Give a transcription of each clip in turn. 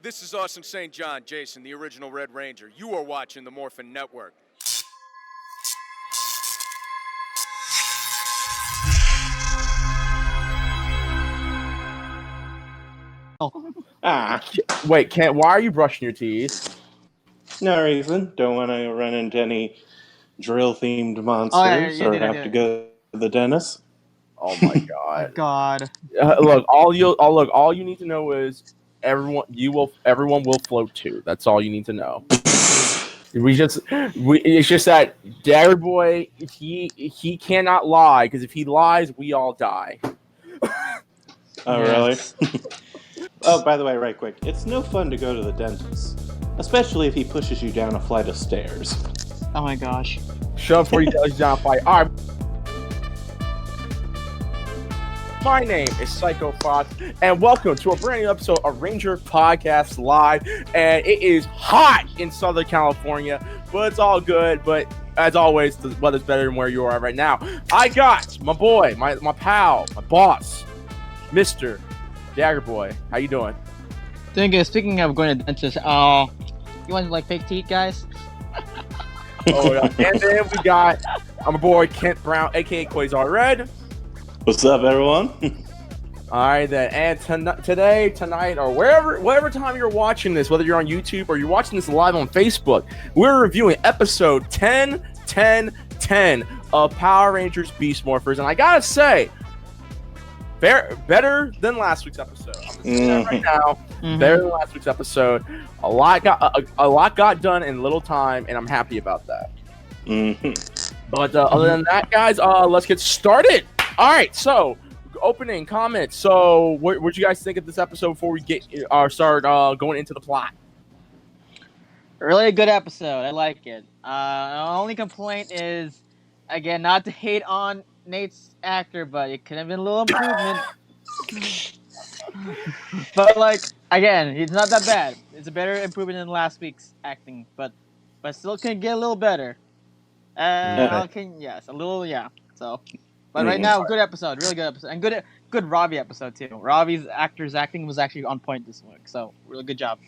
This is Awesome St. John, Jason, the original Red Ranger. You are watching the Morphin Network. Wait, why are you brushing your teeth? No reason. Don't want to run into any drill-themed monsters or have to go to the dentist. Oh my god! God. Look, all you need to know is everyone will float too. That's all you need to know. It's just that Dagger Boy, he cannot lie, because if he lies, we all die. Oh, really? Oh, by the way, right quick, it's no fun to go to the dentist, especially if he pushes you down a flight of stairs. Oh my gosh. Shove before you down a fight. All right. My name is Psycho Fox, and welcome to a brand new episode of Ranger Podcast Live. And it is hot in Southern California, but it's all good. But as always, the weather's better than where you are right now. I got my boy, my pal, my boss, Mr. Dagger Boy. How you doing? Doing good. Speaking of going to dentist, you want like fake teeth, guys? Oh, yeah. And then we got my boy Kent Brown, aka Quasar Red. What's up, everyone? All right, then. And tonight, or whatever time you're watching this, whether you're on YouTube or you're watching this live on Facebook, we're reviewing episode 10 of Power Rangers Beast Morphers. And I gotta say, better than last week's episode. I'm gonna say that right now. Mm-hmm. Better than last week's episode. A lot got done in little time, and I'm happy about that. Mm-hmm. But other than that, guys, let's get started. All right, so opening comments. So, what do you guys think of this episode before we start going into the plot? Really a good episode. I like it. The only complaint is, again, not to hate on Nate's actor, but it could have been a little improvement. But like, again, he's not that bad. It's a better improvement than last week's acting, but still can get a little better. So. But right now, good episode, really good episode, and good Robbie episode too. Robbie's actor's acting was actually on point this week, so really good job.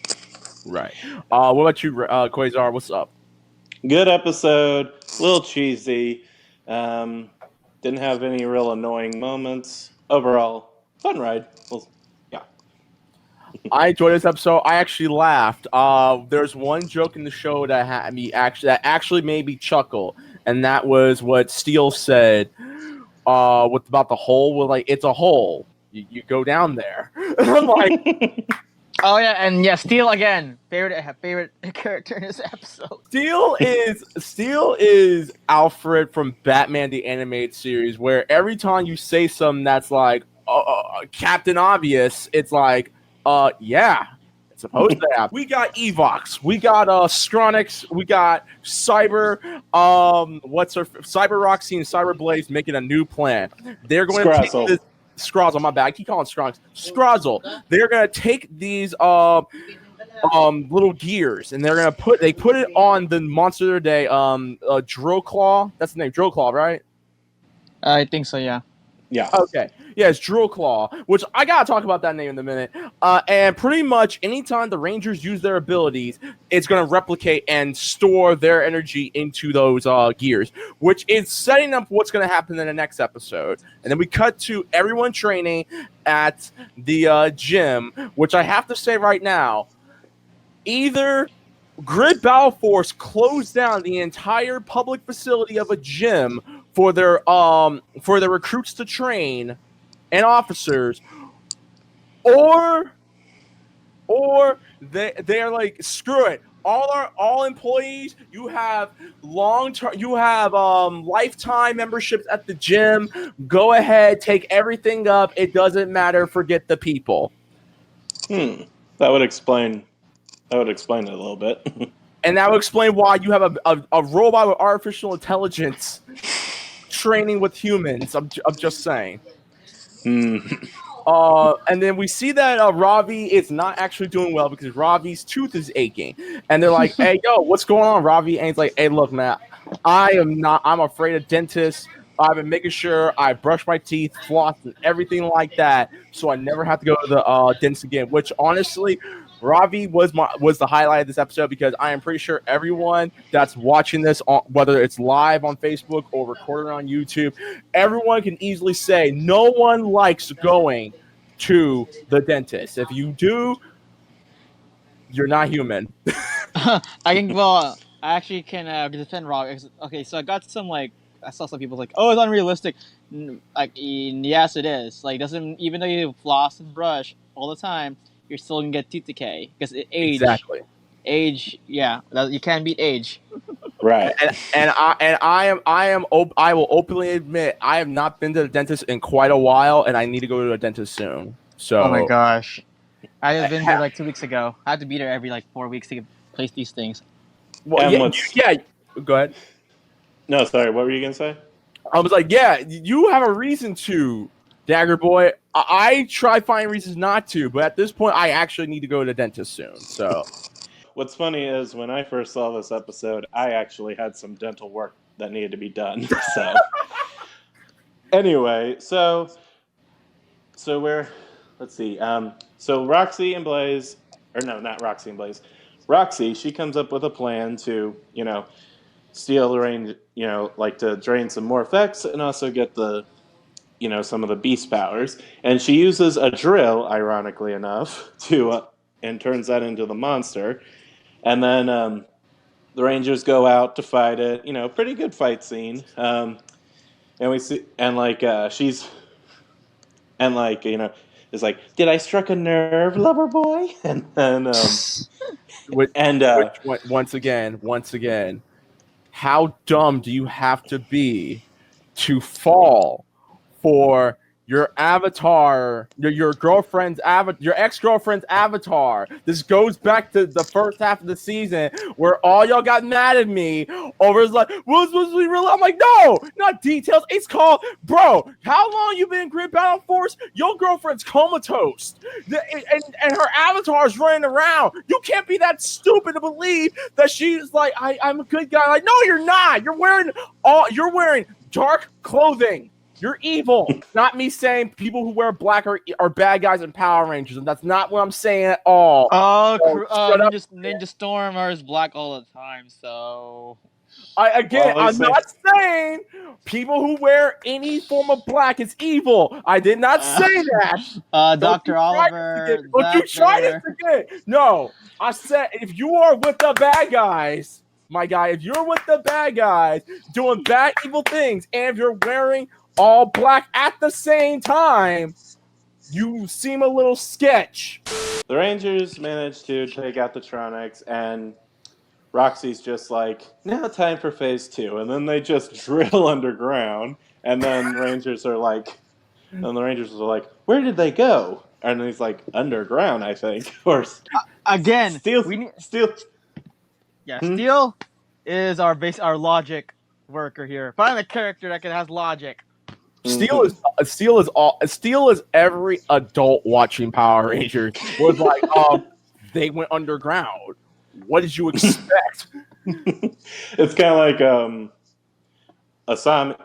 Right. What about you, Quasar? What's up? Good episode, a little cheesy. Didn't have any real annoying moments. Overall, fun ride. Well, yeah. I enjoyed this episode. I actually laughed. There's one joke in the show that actually made me chuckle, and that was what Steele said. About the hole? Well, like, it's a hole. You go down there. I'm like, oh yeah, and yeah, Steel again. Favorite character in this episode. Steel is Alfred from Batman the Animated Series, where every time you say something that's like Captain Obvious, it's like, yeah. Supposed to happen. We got Evox, we got Skronix, we got Cyber, Cyber Roxy and Cyber Blaze making a new plan. They're going to take this Scrozzle, my bad. I keep calling Skronix. Scrozzle. They're going to take these little gears, and they put it on the monster of the day, Drillclaw. That's the name, Drillclaw, right? I think so, yeah. Yeah. Okay. Yeah, it's Drillclaw, which I gotta talk about that name in a minute. And pretty much anytime the Rangers use their abilities, it's gonna replicate and store their energy into those gears, which is setting up what's gonna happen in the next episode. And then we cut to everyone training at the gym, which I have to say right now, either Grid Battle Force closed down the entire public facility of a gym for their recruits to train and officers, or they're like, screw it, all employees, you have lifetime memberships at the gym, go ahead, take everything up, it doesn't matter, forget the people. That would explain it a little bit. And that would explain why you have a robot with artificial intelligence training with humans. I'm just saying. And then we see that Ravi is not actually doing well because Ravi's tooth is aching. And they're like, hey, yo, what's going on, Ravi? And he's like, hey, look, man, I'm afraid of dentists. I've been making sure I brush my teeth, floss, and everything like that, so I never have to go to the dentist again, which honestly, Ravi was the highlight of this episode because I am pretty sure everyone that's watching this, whether it's live on Facebook or recorded on YouTube, everyone can easily say no one likes going to the dentist. If you do, you're not human. I can I actually can defend Rock. Okay, so I saw some people like, oh, it's unrealistic. Yes, it is. Like, doesn't even though you floss and brush all the time, you're still gonna get tooth decay because Exactly. yeah, you can't beat age. Right. I will openly admit I have not been to the dentist in quite a while, and I need to go to a dentist soon. So, Oh my gosh, I have been there like 2 weeks ago. I have to be there every like 4 weeks to place these things. well, And yeah. Go ahead. No, sorry. What were you gonna say? I was like, yeah, you have a reason to, Dagger Boy. I try finding reasons not to, but at this point, I actually need to go to the dentist soon. So, What's funny is when I first saw this episode, I actually had some dental work that needed to be done. So, anyway, so let's see. So Roxy and Blaze, or no, not Roxy and Blaze. Roxy, she comes up with a plan to, steal the range, like to drain some more effects and also get the, some of the beast powers. And she uses a drill, ironically enough, to and turns that into the monster. And then the Rangers go out to fight it. Pretty good fight scene. And we see, and like she's, and like it's like, did I struck a nerve, lover boy? And then which, and once again, how dumb do you have to be to fall for your avatar, your girlfriend's avatar, your ex-girlfriend's avatar? This goes back to the first half of the season where all y'all got mad at me over like, was we real? I'm like, no, not details. It's called, bro, how long you been in Grid Battle Force? Your girlfriend's comatose. And her avatar's running around. You can't be that stupid to believe that she's like, I'm a good guy. Like, no, you're not. You're wearing dark clothing. You're evil. Not me saying people who wear black are bad guys in Power Rangers, and that's not what I'm saying at all. Oh, shut up. Ninja Storm is black all the time, so I'm not saying people who wear any form of black is evil. I did not say that. Dr. Oliver. Don't you try this again. No, I said if you are with the bad guys, my guy, if you're with the bad guys doing bad, evil things, and if you're wearing all black at the same time, you seem a little sketch. the Rangers manage to take out the Tronics, and Roxy's just like, now time for phase 2. And then they just drill underground, and then the Rangers are like, where did they go? And he's like, underground, I think. Or again, Steel. Yeah, Hmm? Steel is our logic worker here. Find a character that has logic. Steel is every adult watching Power Rangers was like, they went underground. What did you expect? It's kind of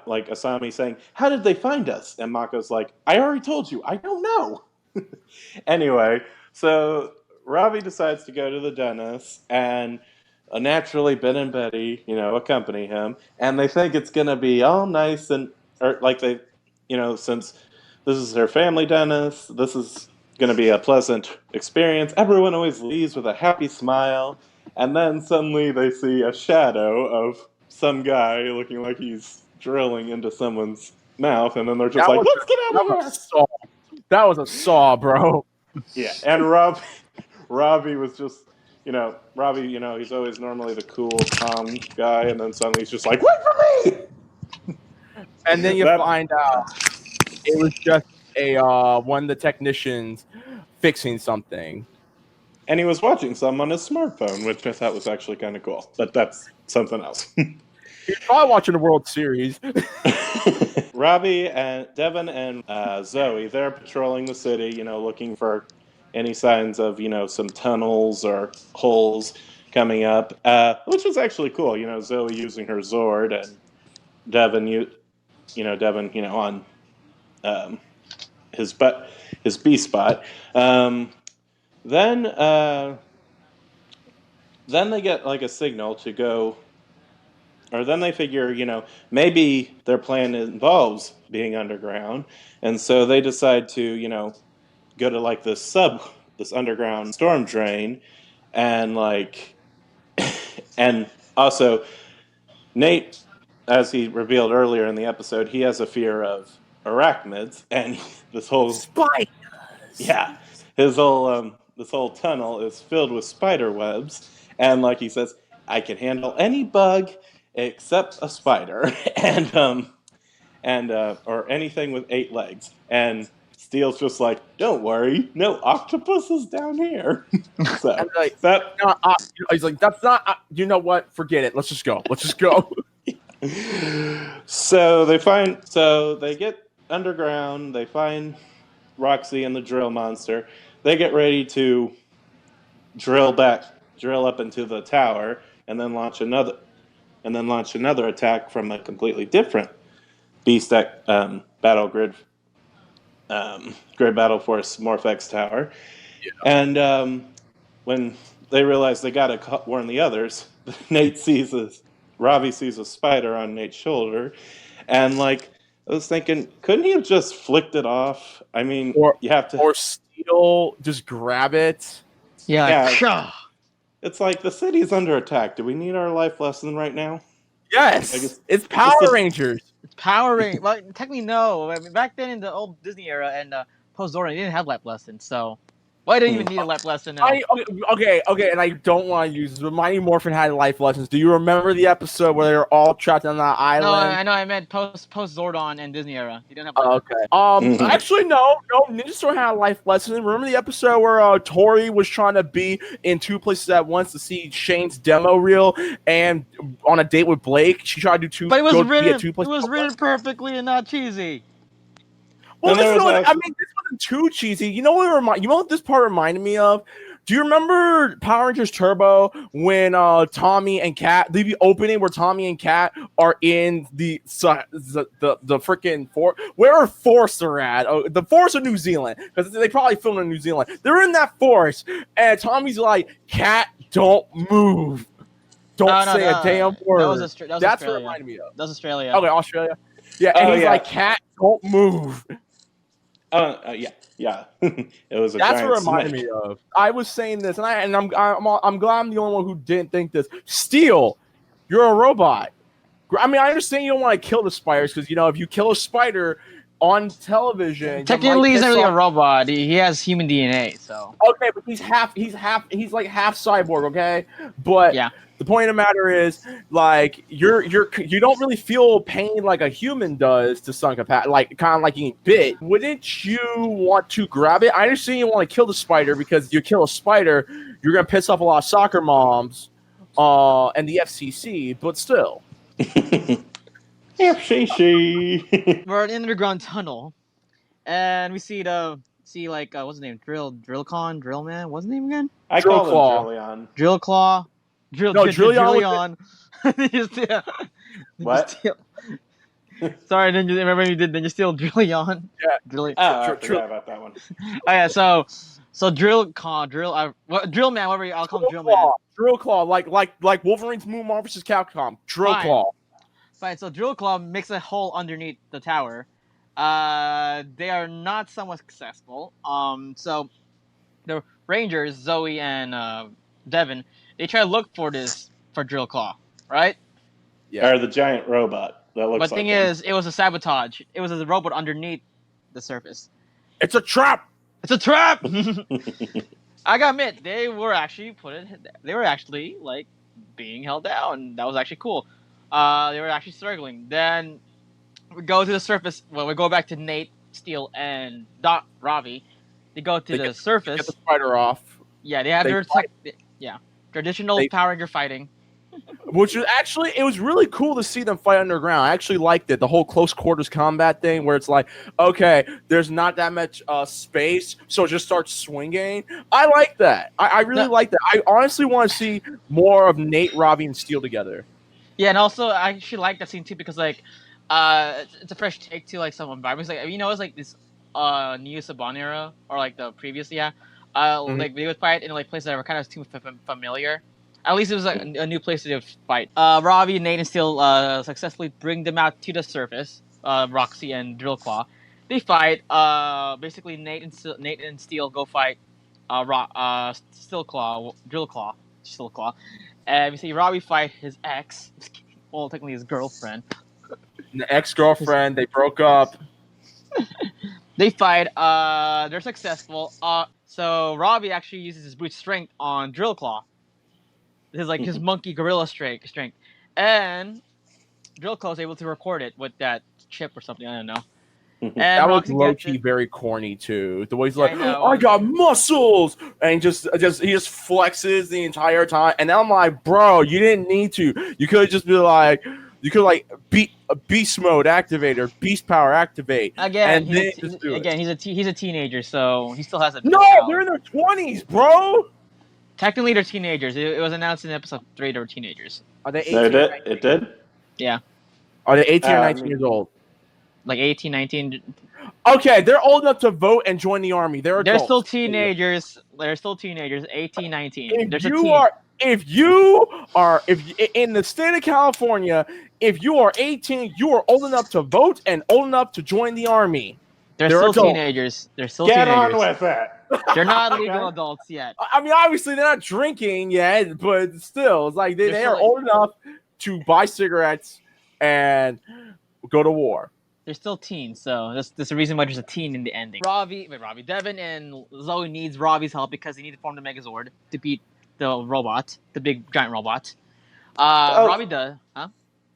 like Asami saying, how did they find us? And Mako's like, I already told you, I don't know. Anyway, so Ravi decides to go to the dentist, and naturally Ben and Betty, accompany him, and they think it's going to be all nice since this is her family dentist, this is going to be a pleasant experience. Everyone always leaves with a happy smile, and then suddenly they see a shadow of some guy looking like he's drilling into someone's mouth, and then they're just let's get out of here! That was a saw, bro. Yeah, and Robbie was just, Robbie, he's always normally the cool, calm guy, and then suddenly he's just like, wait for me! And then you find out it was just one of the technicians fixing something. And he was watching some on his smartphone, which I thought was actually kind of cool. But that's something else. He's probably watching the World Series. Robbie and Devin and Zoe, they're patrolling the city, looking for any signs of, some tunnels or holes coming up, which was actually cool. Zoe using her Zord, and Devin, on his B spot. Then they get like a signal to go, or then they figure, maybe their plan involves being underground, and so they decide to, go to like this underground storm drain, and like, and also Nate, as he revealed earlier in the episode, he has a fear of arachnids, and this whole Spike. yeah, his whole this whole tunnel is filled with spider webs, and like he says, I can handle any bug except a spider, and or anything with 8 legs. And Steele's just like, don't worry, no octopus is down here. So And like, that no, he's like, that's not. You know what? Forget it. Let's just go. Let's just go. so they get underground. They find Roxy and the drill monster. They get ready to drill up into the tower, and then launch another attack from a completely different beast battle grid battle force Morphex tower. Yeah. And when they realize they gotta warn the others, Ravi sees a spider on Nate's shoulder, and like, I was thinking, couldn't he have just flicked it off? I mean, Or you have to. or Steel, just grab it. Yeah. Yeah. Like, pshaw. It's like the city's under attack. Do we need our life lesson right now? Yes, I guess- it's Power Rangers. Power Rangers. Well, technically, no. I mean, back then in the old Disney era and post Zordon, they didn't have life lessons. So why do you even need a life lesson now? Okay, and I don't want to use this, but Mighty Morphin had life lessons. Do you remember the episode where they were all trapped on that island? No, I know. I meant post Zordon and Disney era. You didn't have. Life Okay. Mhm. Actually, no. Ninja Storm had a life lesson. Remember the episode where Tori was trying to be in 2 places at once to see Shane's demo reel, and on a date with Blake, she tried to do 2. But it was go be written. at 2 It places was at written once. perfectly and not cheesy. Well, And there this was I actually- mean, this wasn't too cheesy. You know what this part reminded me of? Do you remember Power Rangers Turbo when Tommy and Kat, the opening where Tommy and Kat are in the freaking forest? Where forest they're at? Oh, the forest of New Zealand, because they probably filmed in New Zealand. They're in that forest, and Tommy's like, "Kat, don't move, don't say a damn word." That was That's what it Australia. reminded me of. That was Australia. Okay, Australia. Yeah, and Oh, he's yeah. like, "Kat, don't move." Yeah. It was a That's giant what it reminded snake. me of. I was saying this, and I'm glad I'm the only one who didn't think this. Steel, you're a robot. I mean, I understand you don't want to kill the spiders because if you kill a spider on television, Technically, he's you might not really piss a off- robot. He has human DNA, so. Okay, but he's like half cyborg. Okay, but Yeah. the point of the matter is, like, you don't really feel pain like a human does to some capacity, like kind of like getting bit. Wouldn't you want to grab it? I understand you want to kill the spider because you kill a spider, you're gonna piss off a lot of soccer moms, and the FCC. But still, FCC. We're in an underground tunnel, and we see what's his name? Drillman. What's his name again? I Drill call Claw. him Drilllion. Drillclaw. No, Drillion What? Sorry, then you remember you did Ninja Steel Drillion. Yeah. Drillion. Oh, I Drill- forgot about that one. Oh yeah, so Drillman, whatever I'll call him, Drillman. Drill Claw, like Wolverine's Moon Marvel vs. Capcom. Drill Fine. Claw. Fine, so Drill Claw makes a hole underneath the tower. They are not somewhat successful. So the Rangers, Zoe and Devin, they try to look for Drill Claw, right? Yeah. Or the giant robot that looks But like thing him. is, it was a sabotage. It was a robot underneath the surface. It's a trap. It's a trap. I gotta admit, they were actually like being held down. That was actually cool. They were actually struggling. Then we go to the surface. Well, we go back to Nate, Steel, and Ravi. They go to the surface. Get the spider off. Yeah, they have They their fight. traditional They- Power Ranger fighting. Which was actually, it was really cool to see them fight underground. I actually liked it. The whole close quarters combat thing where it's like, okay, there's not that much space, so just start swinging. I like that. I really like that. I honestly want to see more of Nate, Ravi, and Steel together. Yeah, and also I actually like that scene too because it's a fresh take to like some environments. Like it's like this New Saban era or like the previous Like they would fight in like places that were kind of too familiar. At least it was like a new place to fight. Robbie, Nate, and Steel successfully bring them out to the surface. Roxy and Drillclaw. They fight. Basically Nate and Steel go fight. Drillclaw, Steelclaw, and we see Robbie fight his ex. Well, technically his girlfriend. The ex-girlfriend. They broke up. They fight. They're successful. So Robbie actually uses his brute strength on Drillclaw. His monkey gorilla strength, and Drillclaw is able to record it with that chip or something. I don't know. And That was Roxy low gets key it. very corny too. The way he's Yeah, like, I know. I got muscles, and he just flexes the entire time. And I'm like, bro, you didn't need to. You could just be like, beast mode activate or beast power activate. Again, and then just do it. he's a teenager, so he still has a bit No, of power. they're in their 20s, bro. Technically, they're teenagers. It was announced in episode 3 they were teenagers. Are they 18? No, it did. Yeah, Are they 18 or 19 years old? like 18, 19. Okay, they're old enough to vote and join the army. They're adults. Still teenagers. They're still teenagers. 18, 19. If you are in the state of California, if you are 18, you are old enough to vote and old enough to join the army. They're still adults. teenagers. They're still Get teenagers. on with it. They're not legal adults yet. I mean, obviously they're not drinking yet, but still, it's like they are still- old enough to buy cigarettes and go to war. They're still teens, so that's the reason why there's a teen in the ending. Devin and Zoe needs Robbie's help because they need to form the Megazord to beat the robot, the big giant robot. Robbie does, huh?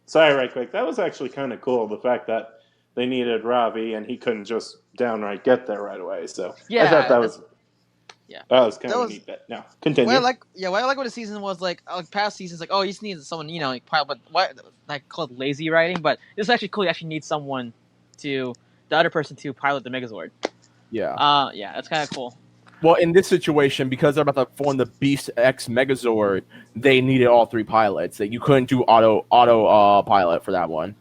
Sorry, right quick. That was actually kind of cool. The fact that they needed Robbie and he couldn't just downright get there right away. So Yeah, I thought that was kind That of was- a neat bit. No, continue. What I like what the season was like past seasons, like, oh, you just need someone, like pile, but what Like called lazy writing, but this is actually cool. You actually need someone the other person to pilot the Megazord. Yeah. Yeah, that's kind of cool. Well, in this situation, because they're about to form the Beast X Megazord, they needed all three pilots. That you couldn't do auto pilot for that one.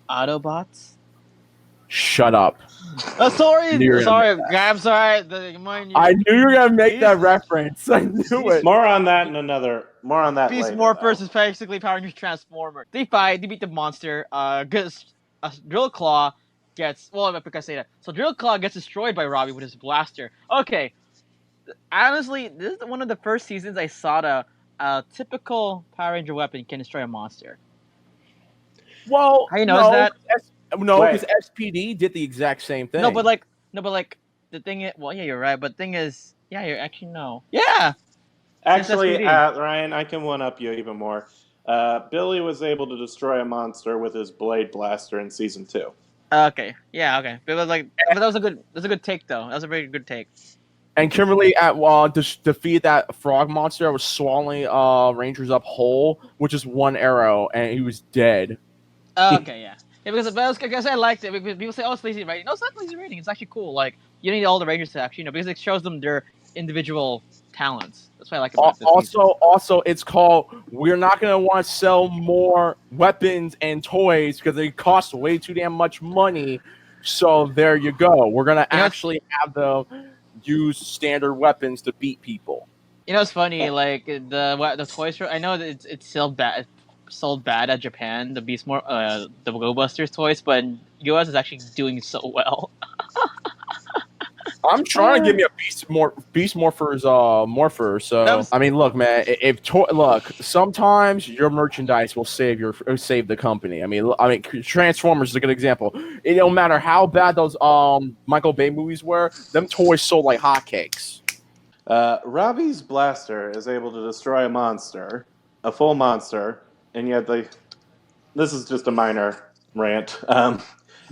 Autobots? Shut up. Sorry, You're sorry, gonna I'm sorry. I knew you were gonna make that reference. I knew it. More on that Beast later. Morphers is basically Power Rangers Transformer. They fight, they beat the monster. Drill Claw gets because I say that. So Drill Claw gets destroyed by Robbie with his blaster. Okay, honestly, this is one of the first seasons I saw a typical Power Ranger weapon can destroy a monster. Well, How you notice that? Because SPD did the exact same thing. No, but like the thing is, well, yeah, you're right. But the thing is, yeah, you're actually no. Yeah. Actually, SPD. Ryan, I can one up you even more. Billy was able to destroy a monster with his blade blaster in season 2. Okay. Yeah. Okay. But it was but that was a good take though. That was a very good take. And Kimberly defeated that frog monster that was swallowing Rangers up whole, which is one arrow, and he was dead. Okay. Yeah. Yeah, because I liked it. Because people say, "Oh, it's lazy writing." No, it's not lazy writing. It's actually cool. Like you need all the Rangers to actually because it shows them their individual talents. That's what I like about this season. Also, it's called we're not going to want to sell more weapons and toys because they cost way too damn much money. So there you go. We're going to actually have them use standard weapons to beat people. You know, it's funny. Like the toy store. I know that it's sold bad at Japan. The the Go Busters toys, but in US is actually doing so well. I'm trying to give me a Beast Morphers morpher. So I mean, look, man. Sometimes your merchandise will save the company. I mean, Transformers is a good example. It don't matter how bad those Michael Bay movies were. Them toys sold like hotcakes. Robbie's blaster is able to destroy a full monster, and yet this is just a minor rant.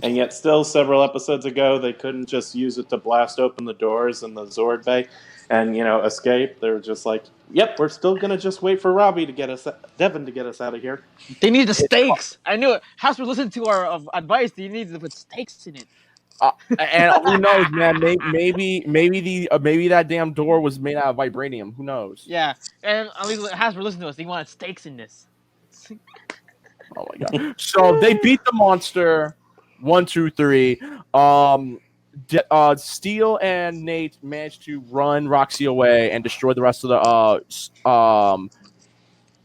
And yet still several episodes ago, they couldn't just use it to blast open the doors in the Zord Bay and, escape. They were just like, yep, we're still going to just wait for Devin to get us out of here. They need the stakes. I knew it. Hasbro listened to our advice. They need to put stakes in it. And who knows, man? Maybe that damn door was made out of vibranium. Who knows? Yeah, and at least Hasbro listened to us. They wanted stakes in this. Oh my god! So they beat the monster. 1, 2, 3. Steel and Nate managed to run Roxy away and destroy the rest of the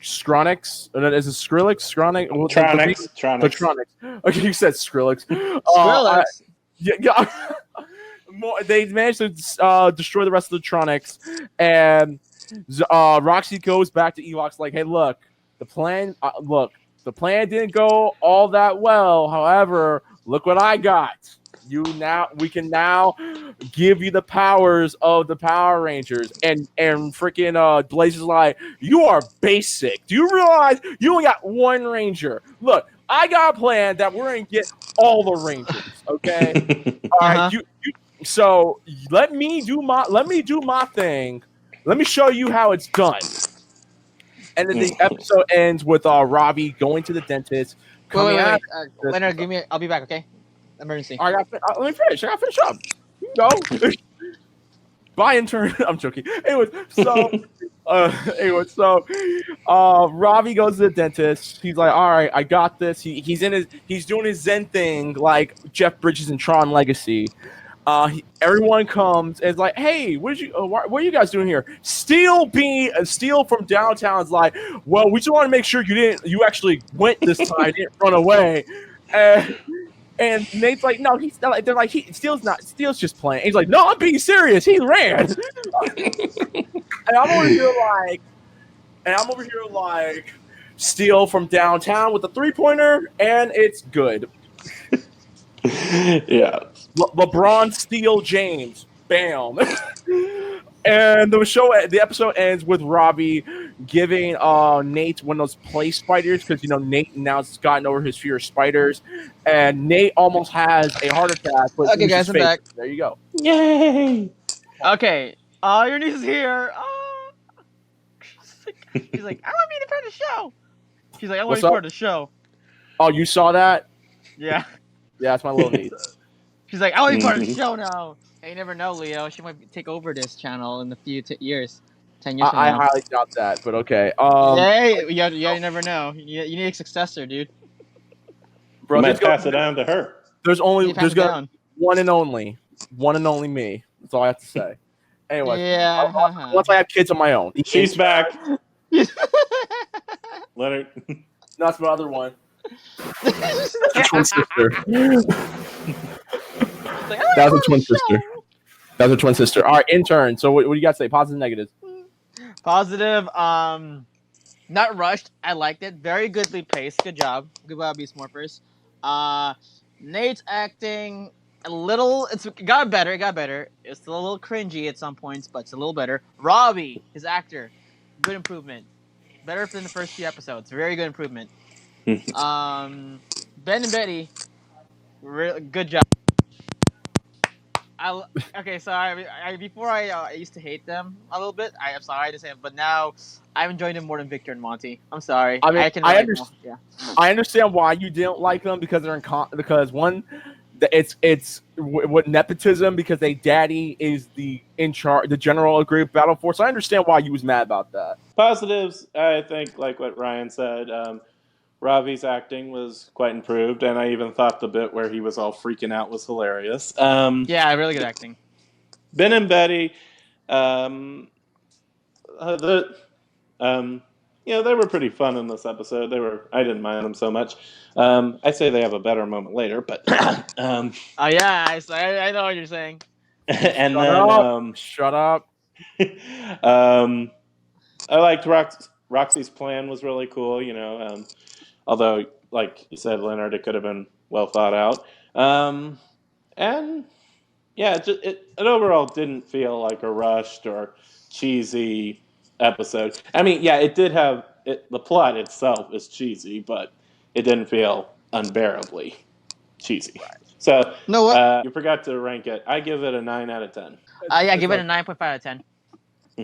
Skronix. Is it Skrillex? Skronix? The Tronics. Tronics. Okay, you said Skrillex. Skrillex. Yeah. They managed to destroy the rest of the Tronics, and Roxy goes back to Ewoks like, "Hey, look, the plan didn't go all that well. However, look what I got. We can now give you the powers of the Power Rangers." And freaking Blaze is like, "You are basic. Do you realize you only got one Ranger? Look, I got a plan that we're gonna get all the Rangers. Okay, all right. So let me do my thing. Let me show you how it's done." And then the episode ends with Robbie going to the dentist. Wait. Leonard, I'll be back. Okay. Emergency. Let me finish. I got to finish up. You go. Bye, intern. I'm joking. Robbie goes to the dentist. He's like, "All right, I got this." He's doing his Zen thing like Jeff Bridges in Tron Legacy. Everyone comes and is like, "Hey, what are you guys doing here?" Steel from downtown is like, "Well, we just want to make sure you actually went this time, didn't run away." And Nate's like, "No, he's not." They're like, Steel's just playing. He's like, "No, I'm being serious. He ran." And I'm over here like, Steel from downtown with a 3-pointer, and it's good. Yeah. LeBron, Steele, James, bam. And the episode ends with Robbie giving Nate one of those play spiders because Nate now has gotten over his fear of spiders, and Nate almost has a heart attack. But Okay, guys, I'm back. There you go. Yay! Okay, your niece is here. She's like, "I want to be part of the show." She's like, "I want to be part of the show." Oh, you saw that? Yeah. Yeah, that's my little niece. She's like, "I want to be part of the show now." Hey, you never know, Leo. She might take over this channel in a few years. 10 years from now. I highly doubt that, but okay. You never know. You need a successor, dude. Bro, might pass it down to her. There's one and only me. That's all I have to say. Anyway, yeah. Once I have kids of my own. She's back. Leonard. No, that's my other one. That's a twin sister. That's a twin sister. That's a twin sister. All right, intern. So what do you got to say? Positive, negatives? Positive. Not rushed. I liked it. Very goodly paced. Good job. Good job, Beast Morphers. Nate's acting a little. It got better. It's still a little cringy at some points, but it's a little better. Robbie, his actor, good improvement. Better than the first few episodes. Very good improvement. Ben and Betty, good job. Sorry. Before I used to hate them a little bit. I'm sorry to say it, but now I'm enjoying them more than Victor and Monty. I'm sorry. I mean, I understand. Yeah. I understand why you didn't like them because they're because one, it's what nepotism because they daddy is the general of group battle force. I understand why you was mad about that. Positives, I think, like what Ryan said. Ravi's acting was quite improved, and I even thought the bit where he was all freaking out was hilarious. Yeah, really good acting. Ben and Betty, they were pretty fun in this episode. I didn't mind them so much. I'd say they have a better moment later, but oh yeah, I know what you're saying. And Shut up. I liked Roxy's plan was really cool. Although, like you said, Leonard, it could have been well thought out. And yeah, it overall didn't feel like a rushed or cheesy episode. I mean, yeah, it did have the plot itself is cheesy, but it didn't feel unbearably cheesy. So you forgot to rank it. I give it a 9 out of 10. I give it a 9.5 out of 10.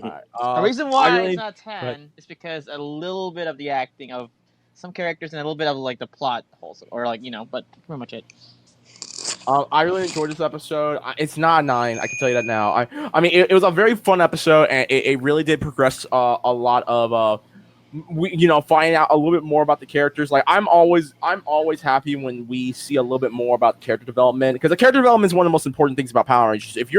Right. The reason why it's not 10 is because a little bit of the acting of some characters and a little bit of like the plot also, or but pretty much it. I really enjoyed this episode. It's not a 9. I can tell you that now. I mean, it was a very fun episode, and it really did progress a lot of find out a little bit more about the characters. Like I'm always happy when we see a little bit more about character development, because the character development is one of the most important things about Power Rangers. If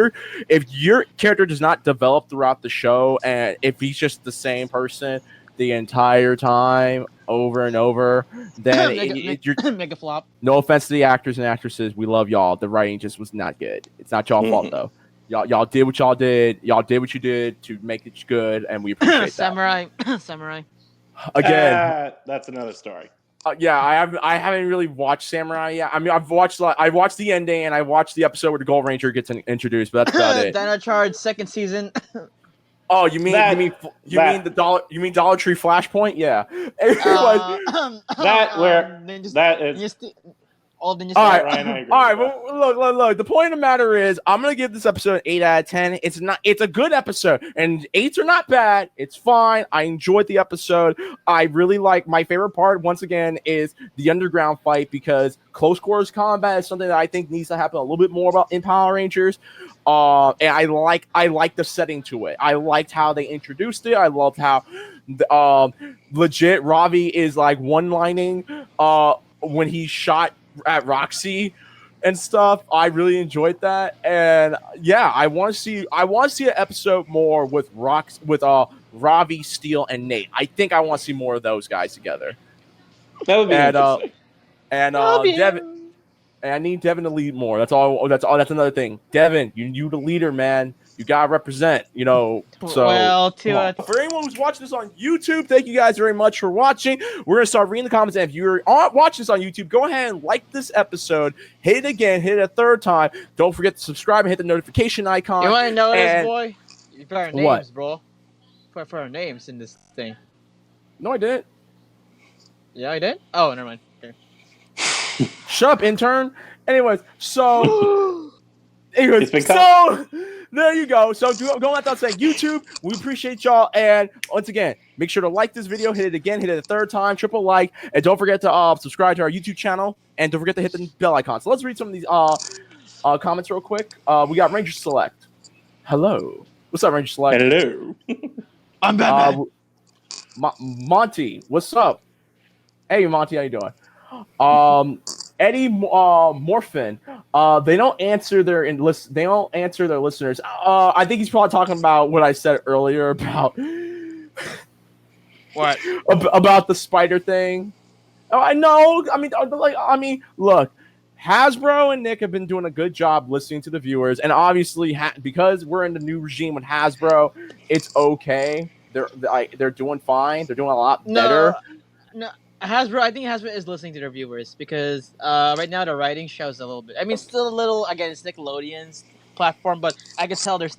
your character does not develop throughout the show, and if he's just the same person the entire time over and over, then you're Mega flop. no offense to the actors and actresses, we love y'all. The writing just was not good. It's not y'all fault though. Y'all did what y'all did. Y'all did what you did to make it good, and we appreciate that. Samurai. Again, that's another story. Yeah, I haven't really watched Samurai yet. I mean, I watched the ending and I watched the episode where the Gold Ranger gets introduced, but that's about it. Dino Charge second season. Oh, you mean Dollar Tree Flashpoint? Yeah. All right. Ryan, I agree. All right. Well, look. The point of the matter is, I'm gonna give this episode an 8 out of 10. It's a good episode, and 8s are not bad. It's fine. I enjoyed the episode. I really like. My favorite part, once again, is the underground fight, because close quarters combat is something that I think needs to happen a little bit more about in Power Rangers. And I like the setting to it. I liked how they introduced it. I loved how legit Ravi is like one-lining when he shot at Roxy and stuff. I really enjoyed that, and yeah, I want to see an episode more with Ravi, Steel, and Nate. I think I want to see more of those guys together. That would be interesting. Devin. And I need Devin to lead more. That's all. That's another thing. Devin, you the leader, man. You gotta represent. So for anyone who's watching this on YouTube, thank you guys very much for watching. We're gonna start reading the comments. And if you're watching this on YouTube, go ahead and like this episode. Hit it again. Hit it a third time. Don't forget to subscribe and hit the notification icon. You want to know this, boy? You put our names, what? bro. Put our names in this thing. No, I didn't. Yeah, I did. Oh, never mind. Okay. Shut up, intern. Anyways, so there you go. So going without saying, YouTube, we appreciate y'all. And once again, make sure to like this video, hit it again, hit it a third time, triple like, and don't forget to subscribe to our YouTube channel, and don't forget to hit the bell icon. So let's read some of these comments real quick. We got Ranger Select. Hello. What's up, Ranger Select? Hello. I'm Batman. Monty, what's up? Hey, Monty, how you doing? Eddie Morphin. They don't answer their listeners. I think he's probably talking about what I said earlier about what about the spider thing. Oh, I know. I mean, look, Hasbro and Nick have been doing a good job listening to the viewers, and obviously because we're in the new regime with Hasbro, it's okay. They're doing fine. They're doing a lot better. No. I think Hasbro is listening to their viewers, because right now the writing shows a little bit. I mean, still a little. Again, it's Nickelodeon's platform, but I can tell they're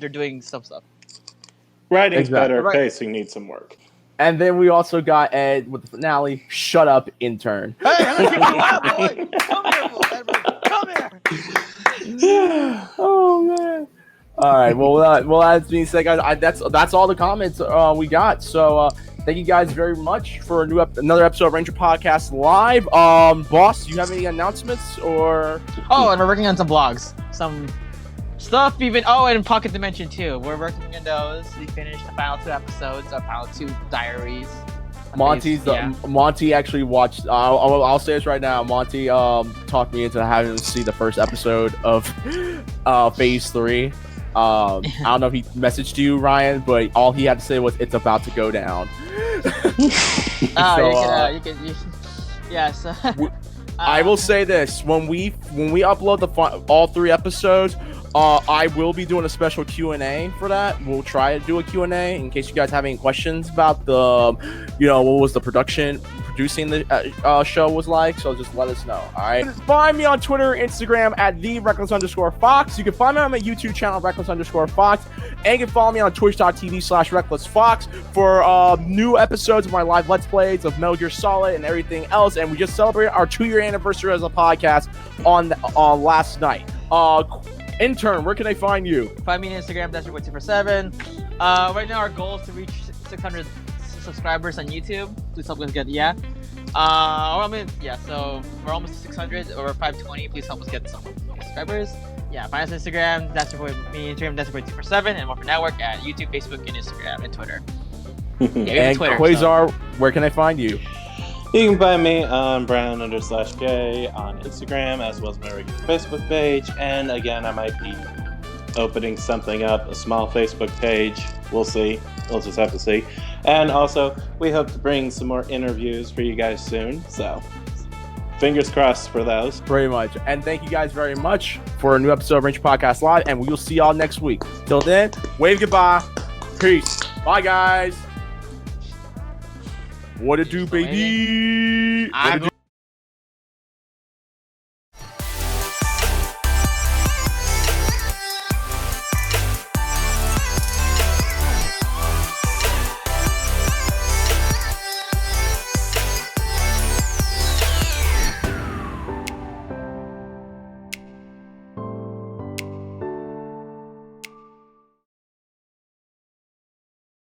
doing some stuff. Writing's better. Pacing needs some work. And then we also got Ed with the finale. Shut up, intern. Hey, I'm gonna kick you out, boy. Come here, boy. Edward. Come here. Oh man. All right. Well, as being said, guys, that's all the comments we got. So. Thank you guys very much for another episode of Ranger Podcast Live. Boss, do you have any announcements or? Oh, and we're working on some blogs, some stuff. And Pocket Dimension too. We're working on those. We finished the final 2 episodes of Final 2 Diaries. Monty actually watched. I'll say this right now. Monty talked me into having to see the first episode of Phase 3. I don't know if he messaged you, Ryan, but all he had to say was, "It's about to go down." Yes. I will say this: when we upload all 3 episodes, I will be doing a special Q&A for that. We'll try to do a Q&A in case you guys have any questions about what was the producing the show was like. So just let us know. All right. Find me on Twitter, Instagram at @the_Reckless_Fox. You can find me on my YouTube channel, Reckless_Fox, and you can follow me on Twitch.tv/RecklessFox for new episodes of my live Let's Plays of Metal Gear Solid and everything else. And we just celebrated our 2-year anniversary as a podcast on last night. Intern, where can I find you? Find me on Instagram, that's your 247. Right now our goal is to reach 600 subscribers on YouTube. Please help us get so we're almost to 600 or 520. Please help us get some subscribers. Yeah, find us on Instagram, that's your boy, me, Instagram, that's your boy 247, and Morphin Network at YouTube, Facebook, and Instagram, and Twitter. And Twitter, Quasar, where can I find you? You can find me on Brown_K on Instagram, as well as my regular Facebook page. And again, I might be opening something up, a small Facebook page. We'll see. We'll just have to see. And also, we hope to bring some more interviews for you guys soon. So, fingers crossed for those. Pretty much. And thank you guys very much for a new episode of Ranger Podcast Live. And we will see y'all next week. Till then, wave goodbye. Peace. Bye, guys. What it do, baby? What it do?